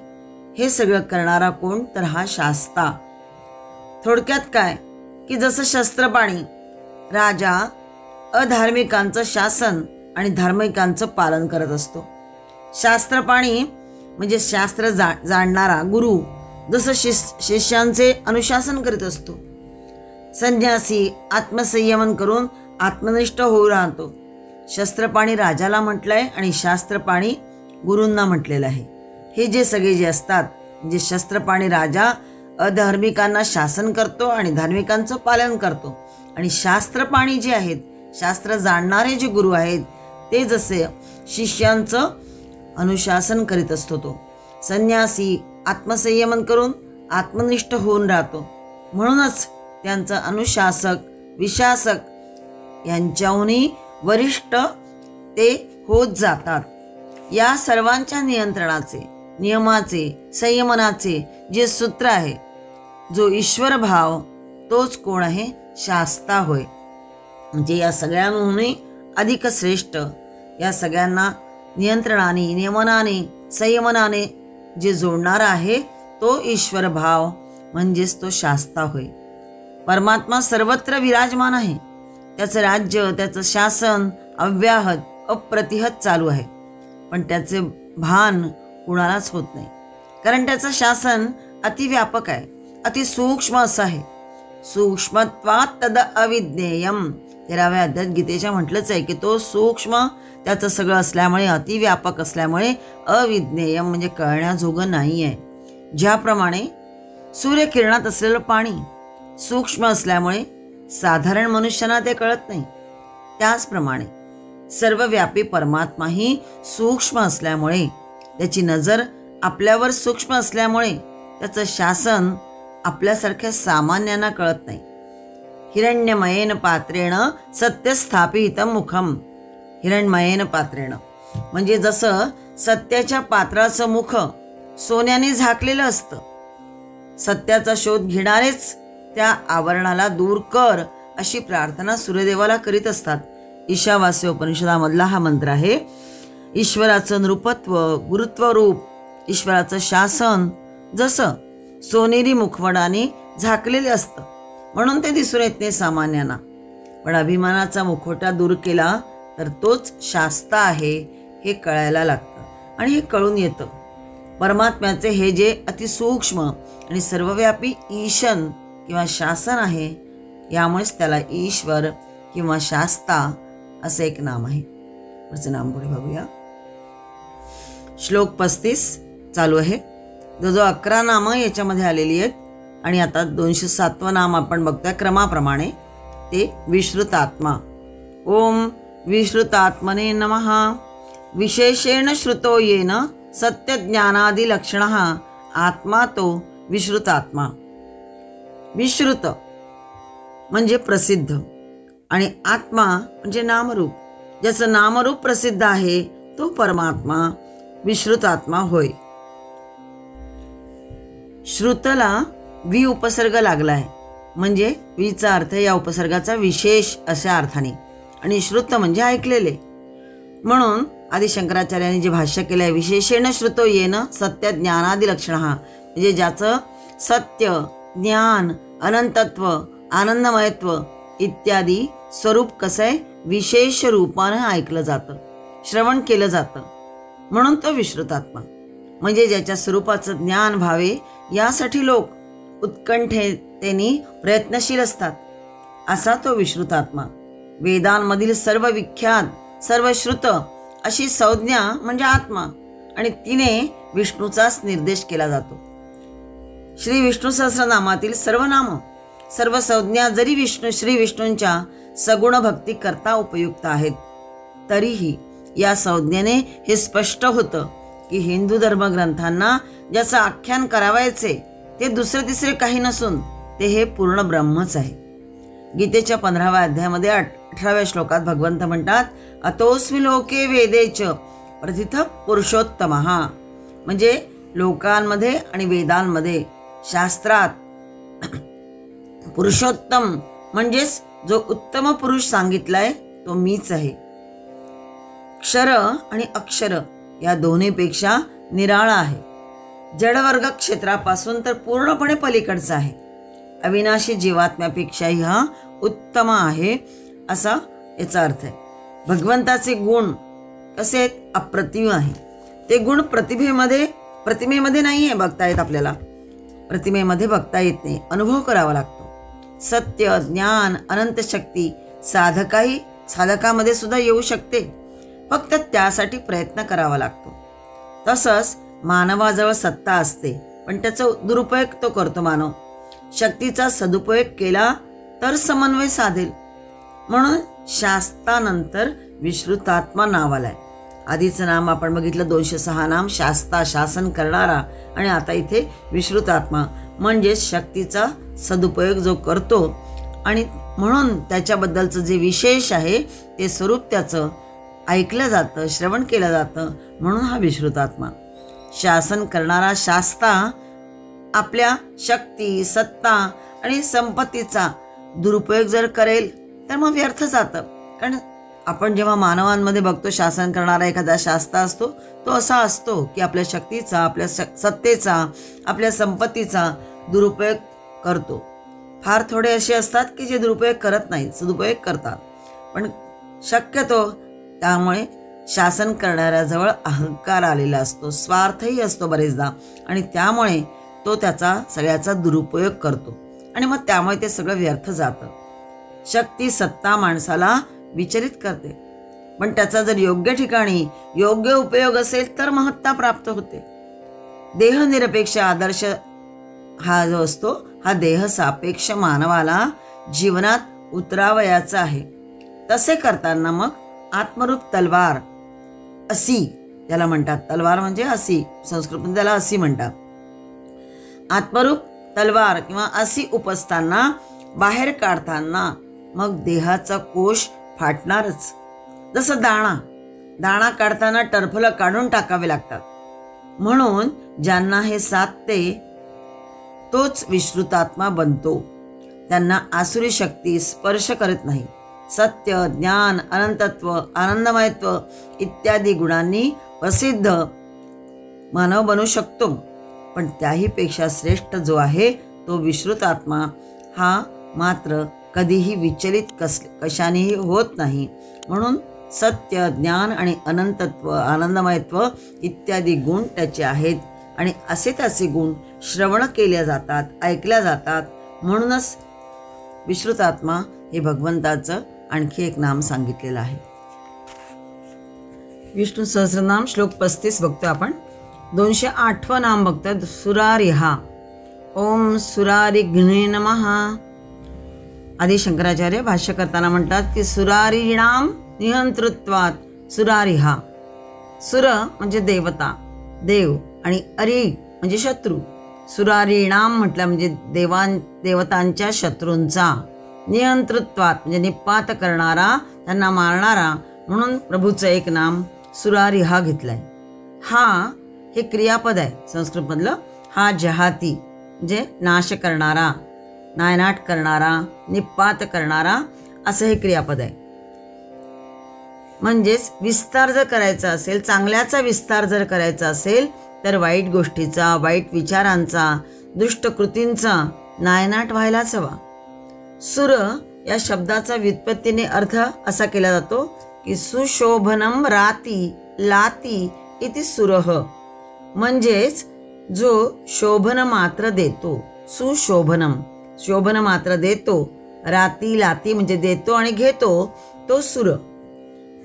हे सगळं करणारा कोण तर हा शास्ता. थोडक्यात काय की जसं शस्त्रपाणी राजा अधार्मिकांचं शासन आणि धार्मिकांचं पालन करत असतो, शास्त्रपाणी म्हणजे शास्त्र जाणणारा गुरु जसं शिष्यांचे अनुशासन करीत असतो, संन्यासी आत्मसंयमन करून आत्मनिष्ठ होऊ राहतो. शस्त्रपाणी राजाला म्हटलंय आणि शास्त्रपाणी गुरूंना म्हटलेलं आहे. हे जे सगळे जे असतात म्हणजे शस्त्रपाणी राजा अधार्मिकांना शासन करतो आणि धार्मिकांचं पालन करतो, आणि शास्त्रपाणी जे आहेत शास्त्र जाणणारे जे गुरु आहेत ते जसे शिष्यांचं अनुशासन करीत असतो, तो संन्यासी आत्मसंयमन करून आत्मनिष्ठ होऊन राहतो. म्हणूनच त्यांचं अनुशासक विशासक यांच्याहूनही वरिष्ठ ते होत जातात. या सर्वांच्या नियंत्रणाचे, नियमाचे, संयमनाचे जे सूत्र आहे, जो ईश्वर भाव, तोच कोण आहे? शास्ता होय. म्हणजे या सगळ्यांहूनही अधिक श्रेष्ठ, या सगळ्यांना नियंत्रणाने, नियमनाने, संयमनाने जे जोडणारा आहे तो ईश्वर भाव म्हणजेच तो शास्ता होय. परमात्मा सर्वत्र विराजमान आहे. त्याचं राज्य, त्याचं शासन अव्याहत अप्रतिहत चालू आहे. पण त्याचे भान कुणालाच होत नाही, कारण त्याचं शासन अतिव्यापक आहे, अतिसूक्ष्म असं आहे. सूक्ष्मत्वात् तद अविज्ञेयम 13व्या अध्यायात गीतेच्या म्हटलंच आहे की तो सूक्ष्म त्याचं सगळं असल्यामुळे, अतिव्यापक असल्यामुळे अविज्ञेयम म्हणजे कळण्याजोगं नाही आहे. ज्याप्रमाणे सूर्यकिरणात असलेलं पाणी सूक्ष्म असल्यामुळे साधारण मनुष्यांना ते कळत नाही, त्याचप्रमाणे सर्वव्यापी परमात्माही सूक्ष्म असल्यामुळे, त्याची नजर आपल्यावर सूक्ष्म असल्यामुळे त्याचं शासन आपल्यासारख्या सामान्यांना कळत नाही. हिरण्यमयेन पात्रेण सत्यस्थापितं मुखम. हिरण्यमयेन पात्रेण म्हणजे जसं सत्याच्या पात्राचं मुख सोन्याने झाकलेलं असतं, सत्याचा शोध घेणारेच त्या आवरणाला दूर कर अशी प्रार्थना सूर्यदेवाला करीत असतात. ईशावास्य उपनिषदामधला हा मंत्र आहे. ईश्वराचं नृपत्व, गुरुत्व रूप, ईश्वराचं शासन जसं सोनेरी मुखवडाने झाकलेले असतं, म्हणून ते दिसून येत नाही सामान्यांना. पण अभिमानाचा मुखवटा दूर केला तर तोच शास्ता आहे हे कळायला लागतं आणि हे कळून येतं. परमात्म्याचे हे जे अतिसूक्ष्म आणि सर्वव्यापी ईशन किंवा शासन आहे, यामुळेच त्याला ईश्वर किंवा शास्ता असं एक नाम आहे. पुढचं नाम पुढे बघूया. श्लोक 35 चालू आहे. जो 11 नामं याच्यामध्ये आलेली आहेत आणि आता 207वं नाम आपण बघतोय क्रमाप्रमाणे. ते विश्रुतात्मा. ओम विश्रुतात्मने नमः. विशेषेण श्रुतो येन सत्यज्ञानादि लक्षणः आत्मा तो विश्रुतात्मा. विश्रुत म्हणजे प्रसिद्ध आणि आत्मा म्हणजे नामरूप. ज्याचं नामरूप प्रसिद्ध आहे तो परमात्मा विश्रुतात्मा होय. श्रुतला वि उपसर्ग लागलाय, म्हणजे विचा अर्थ या उपसर्गाचा विशेष अशा अर्थाने आणि श्रुत म्हणजे ऐकलेले. म्हणून आदि शंकराचार्यांनी जे भाष्य केलं आहे, विशेषेण श्रुतो येन सत्य ज्ञानादि लक्षण, म्हणजे ज्याचं सत्य, ज्ञान, अनंतत्व, आनंदमयत्व इत्यादी स्वरूप कसं आहे विशेष रूपानं ऐकलं जातं, श्रवण केलं जातं, म्हणून तो विश्रुतात्मा. म्हणजे ज्याच्या स्वरूपाचं ज्ञान व्हावे यासाठी लोक उत्कंठेने प्रयत्नशील असतात, असा तो विश्रुतात्मा. वेदांमधील सर्व विख्यात, सर्व श्रुत अशी संज्ञा म्हणजे आत्मा आणि तिने विष्णूचाच निर्देश केला जातो. श्री विष्णू सहस्रनामातील सर्व नाम, सर्व संज्ञा जरी श्री विष्णूंच्या सगुण भक्ती करता उपयुक्त आहेत, तरीही या संज्ञेने हे स्पष्ट होतं की हिंदू धर्मग्रंथांना ज्याचं आख्यान करावायचे ते दुसरे तिसरे काही नसून ते हे पूर्ण ब्रह्मच आहे. गीतेच्या 15व्या अध्यायामध्ये 18व्या श्लोकात भगवंत म्हणतात, अतोस्मि लोके वेदेच प्रथित पुरुषोत्तमः. म्हणजे लोकांमध्ये आणि वेदांमध्ये, शास्त्रात पुरुषोत्तम म्हणजेच जो उत्तम पुरुष सांगितलाय तो मीच आहे. क्षर आणि अक्षर या दोन्हीपेक्षा निराळा आहे. जडवर्ग क्षेत्रापासून तर पूर्णपणे पलीकडचा आहे. अविनाशी जीवात्म्यापेक्षाही हा उत्तम आहे, असा याचा अर्थ आहे. भगवंताचे गुण कसे आहेत, अप्रतिम आहे. ते गुण प्रतिमेमध्ये नाही आहे बघता येत, आपल्याला प्रतिमेमध्ये बघता येत नाही, अनुभव करावा लागतो. सत्य, ज्ञान, अनंत शक्ती साधकामध्ये सुद्धा येऊ शकते, फक्त त्यासाठी प्रयत्न करावा लागतो. तसंच मानवाजवळ सत्ता असते, पण त्याचा दुरुपयोग तो करतो मानव. शक्तीचा सदुपयोग केला तर समन्वय साधेल, म्हणून शास्तानंतर विश्रुतात्मा नाव आलाय. आधीचं नाम आपण बघितलं 206 नाम, शास्ता शासन करणारा, आणि आता इथे विश्रुतात्मा म्हणजे शक्तीचा सदुपयोग जो करतो, आणि म्हणून त्याच्याबद्दलचं जे विशेष आहे ते स्वरूप त्याचं ऐकलं जातं, श्रवण केलं जातं, म्हणून हा विश्रुतात्मा. शासन करणारा शास्ता आपल्या शक्ती, सत्ता आणि संपत्तीचा दुरुपयोग जर करेल तर मग व्यर्थ जातं. कारण आपण जेव्हा मानवांमध्ये बघतो शासन करणारा एखादा शास्ता असतो, तो असा असतो की आपल्या शक्तीचा, आपल्या सत्तेचा, आपल्या संपत्तीचा दुरुपयोग करतो. फार थोडे असे असतात की जे दुरुपयोग करत नाहीत, सदुपयोग करतात. पण शक्यतो त्यामुळे शासन करणाऱ्याजवळ अहंकार आलेला असतो, स्वार्थही असतो बरेचदा, आणि त्यामुळे तो त्याचा सगळ्याचा दुरुपयोग करतो आणि मग त्यामुळे ते सगळं व्यर्थ जातं. शक्ती, सत्ता माणसाला विचलित करते, पण त्याचा जर योग्य ठिकाणी योग्य उपयोग असेल तर महत्ता प्राप्त होते. देहनिरपेक्ष आदर्श हा जो असतो, हा देह सापेक्ष मानवाला जीवनात उतरावयाचा आहे. तसे करताना मग आत्मरूप तलवार, असी त्याला म्हणतात. तलवार म्हणजे असी, संस्कृतमध्ये त्याला असी म्हणतात. आत्मरूप तलवार किंवा असी उपसताना, बाहेर काढताना मग देहाचा कोश फाटणारच. जसं दाणा काढताना टरफलं काढून टाकावे लागतात, म्हणून ज्यांना हे साधते तोच विश्रुतात्मा बनतो. त्यांना आसुरी शक्ती स्पर्श करत नाही. सत्य, ज्ञान, अनंतत्व, आनंदमयत्व इत्यादी गुणांनी प्रसिद्ध मानव बनू शकतो, पण त्याहीपेक्षा श्रेष्ठ जो आहे तो विश्रुत आत्मा हा मात्र कधीही विचलित कशानेही होत नाही. म्हणून सत्य, ज्ञान आणि अनंतत्व, आनंदमयत्व इत्यादी गुण त्याचे आहेत आणि असे त्याचे गुण श्रवण केल्या जातात, ऐकल्या जातात. म्हणूनच विश्रुत आत्मा हे भगवंताचं आणखी एक नाम सांगितलेलं आहे. विष्णू सहस्रनाम श्लोक 35 बघतो आपण. 208वं नाम बघतात, सुरारिहा. ओम सुरारिघ्ने नमः. आदि शंकराचार्य भाष्य करताना म्हणतात की सुरारीणाम नियंतृत्वात सुरारिहा. सुर म्हणजे देवता, देव, आणि अरी म्हणजे शत्रू. सुरारीणाम म्हटलं म्हणजे देवतांच्या शत्रूंचा, नियंतृत्वात म्हणजे निपात करणारा, त्यांना मारणारा. म्हणून प्रभूचं एक नाम सुरारिहा घेतलंय. हा हे क्रियापद आहे संस्कृतमधलं. हा जहाती म्हणजे नाश करणारा, नायनाट करणारा, निपात करणारा असं हे क्रियापद आहे. म्हणजेच विस्तार जर करायचा असेल, चांगल्याचा विस्तार जर करायचा असेल तर वाईट गोष्टीचा, वाईट विचारांचा, दुष्ट कृतींचा नायनाट व्हायलाच हवा. सुर या शब्दाचा व्युत्पत्तीने अर्थ असा केला जातो की सुशोभनम राती लाती इति सुरह. म्हणजेच जो शोभन मात्र देतो, सुशोभनम शोभन मात्र देतो, राती लाती म्हणजे देतो आणि घेतो, तो सुर.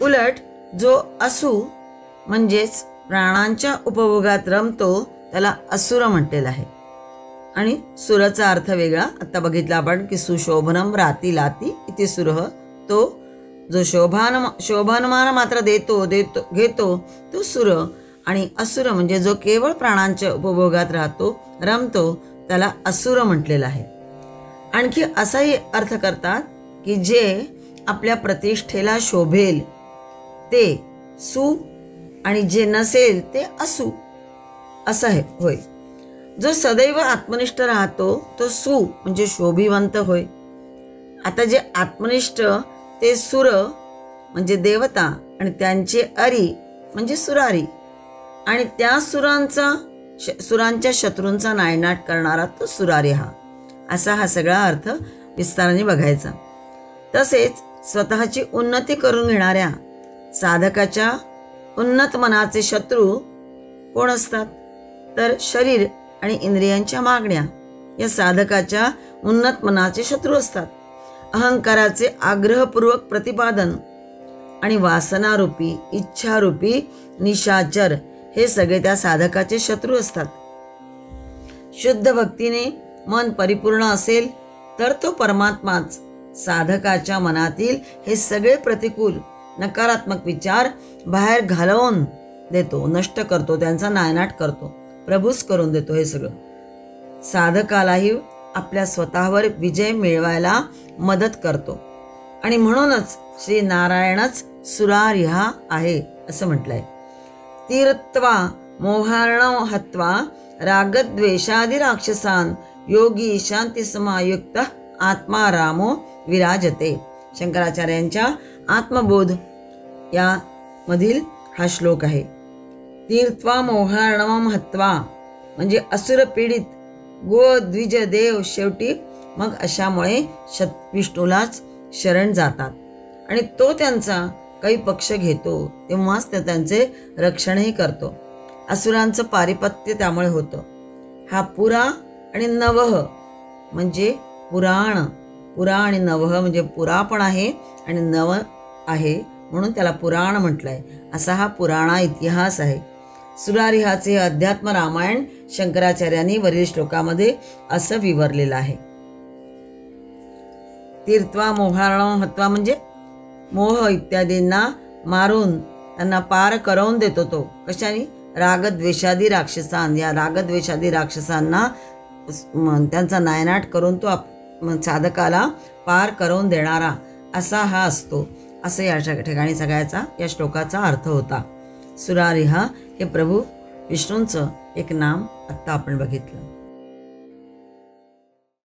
उलट जो असू म्हणजेच प्राणांच्या उपभोगात रमतो त्याला असुर म्हटलेलं आहे. आणि सुराचा अर्थ वेगळा आता बघितला आपण की सुशोभनम राती लाती इति सुरह. तो जो शोभानमान मात्र देतो घेतो तो सुर. आणि असुर म्हणजे जो केवळ प्राणांच्या उपभोगात राहतो, रमतो, त्याला असुर म्हटलेलं आहे. आणखी असाही अर्थ करतात की जे आपल्या प्रतिष्ठेला शोभेल ते सु आणि जे नसेल ते असू असं आहे होय. जो सदैव आत्मनिष्ठ राहतो तो सु म्हणजे शोभिवंत होय. आता जे आत्मनिष्ठ ते सुर म्हणजे देवता आणि त्यांचे अरी म्हणजे सुरारी आणि त्या सुरांच्या शत्रूंचा नायनाट करणारा तो सुरारी हा. असा हा सगळा अर्थ विस्ताराने बघायचा. तसेच स्वतःची उन्नती करून घेणाऱ्या साधकाच्या उन्नत मनाचे शत्रू कोण असतात तर शरीर आणि इंद्रियांच्या मागण्या या साधकाच्या उन्नत मनाचे शत्रू असतात. अहंकाराचे आग्रहपूर्वक प्रतिपादन आणि वासनारूपी, इच्छारूपी निशाचर हे सगळे त्या साधकाचे शत्रू असतात. शुद्ध भक्तीने मन परिपूर्ण असेल तर तो परमात्माच साधकाच्या मनातील हे सगळे प्रतिकूल नकारात्मक विचार बाहेर घालवून देतो, नष्ट करतो, त्यांचा नायनाट करतो, प्रभूच करून देतो. हे सगळं साधकालाही आपल्या स्वतःवर विजय मिळवायला मदत करतो. आणि म्हणूनच श्री नारायणच सुरारिहा आहे असं म्हटलंय. तीर्थवा मोहार्णव हत्वा रागद्वेषादि राक्षसान् योगी शांती समायुक्त आत्मा रामो विराजते. शंकराचार्यांच्या आत्मबोध या मधील हा श्लोक आहे. तीर्थवा मोहार्णवम हत्वा म्हणजे असुर पीडित गो द्विज देव शेवटी मग अशामुळे विष्णूलाच शरण जातात आणि तो त्यांचा काही पक्ष घेतो, तेव्हाच ते त्यांचे रक्षणही करतो. असुरांचं पारिपत्य त्यामुळे होतं. हा पुरा आणि नवह म्हणजे पुराण. पुरा आणि नवह म्हणजे पुरा पण आहे आणि नव आहे म्हणून त्याला पुराण म्हटलंय. असा हा पुराणा इतिहास आहे. सुरारिहाचे अध्यात्म रामायण शंकराचार्यांनी वरील श्लोकामध्ये असं विवरलेलं आहे. तीर्थवा मोहार्णव हत्वा म्हणजे मोह इत्यादींना मारून त्यांना पार करवून देतो तो. कशाने? रागद्वेषादी राक्षसांना. या रागद्वेषादी राक्षसांना त्यांचा नायनाट करून तो साधकाला पार करून देणारा असा हा असतो. असं या ठिकाणी सगळ्याचा या श्लोकाचा अर्थ होता. सुरारिहा हे प्रभू विष्णूंचं एक नाम आत्ता आपण बघितलं.